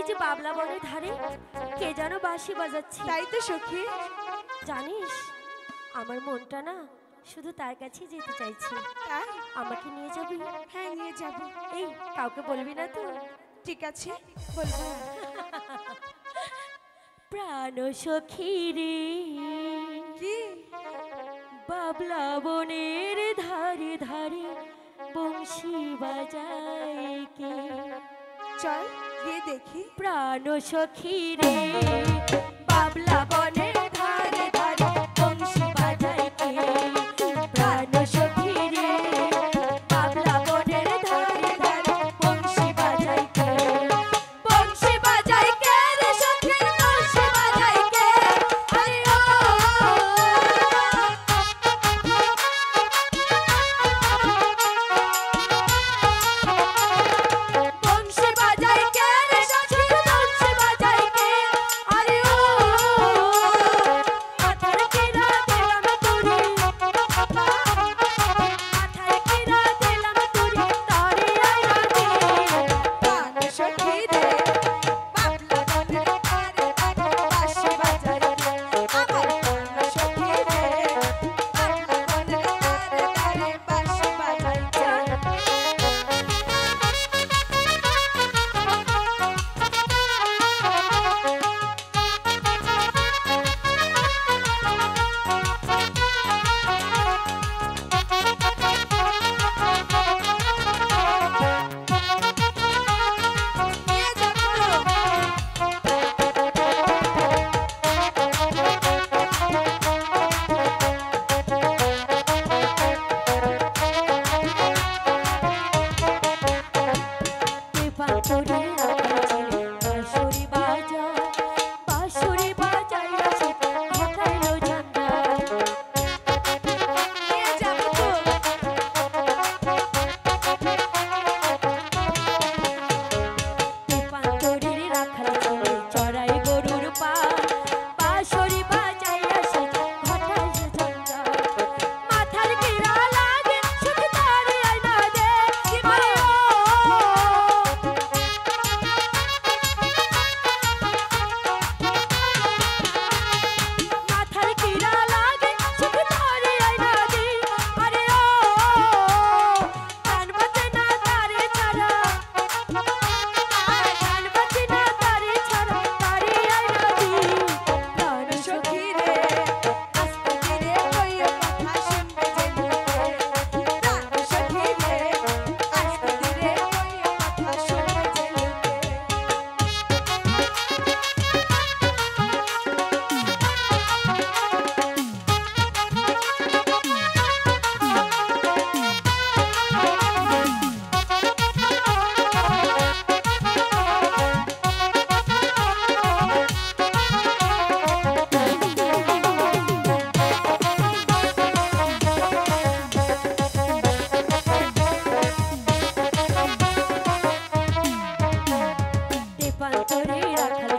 যে বাবলা বনের ধারে কে যেন বাঁশি বাজাচ্ছে। তাই তো সখী। জানিস আমার মনটা না শুধু তার কাছেই যেতে চাইছে। তাই? আমাকে নিয়ে যাবি? হ্যাঁ নিয়ে যাব। এই কাউকে বলবি না তো? ঠিক আছে বলবো না। প্রাণ সখী রে কি বাবলা বনের ধারে ধারে বংশী বাজায় কে? চল গিয়ে দেখি। প্রাণ সখী রে বাবলা বনের ধারে ধারে বংশী বাজায় কে? প্রাণ সখী রে বাবলা বনের ধারে ধারে বংশী বাজায় কে? বংশী বাজায় কে রে সখী বংশী বাজায় কে? আরে ও বংশী বাজায় কে রে সখী বংশী বাজায় কে? আরে ও মাথার কিরা দিলাম তুরি, মাথার কিরা দিলাম তুরি তারে আইনা দে। প্রাণ সখী রে বাবলা বনের ধারে ধারে বাঁশি বাজায় কে? আমার প্রাণ সখী রে বাবলা বনের ধারে ধারে বাঁশি বাজায় কে? নিয়ে যাবো। দেবান্তরে রাখাছে বাঁশুরি বাজায়, বাঁশুরি বাজায় রাখে ঘটাইলো ঝান্ডা। নিয়ে যাবো তো। দেবান্তরে রাখাছে চড়াই গরুর পা, বাঁশুরি বাজায় আসে ঘটাইলো ঝান্ডা। মাথার কিরা লাগে সখী তারে আইনা দে। আরে ও মাথার কিরা লাগে সখী তারে আইনা দে। আরে ও কান বাজে না তারে ছাড়া, কান বাজে না তারে ছাড়া তারে আইনা দে। প্রাণ সখী রে আস্তে ধীরে কইও কথা শুনবে যে লোকে। প্রাণ সখী রে আস্তে ধীরে কইও কথা শুনবে যে লোকে। দেবান্তরে রাখাল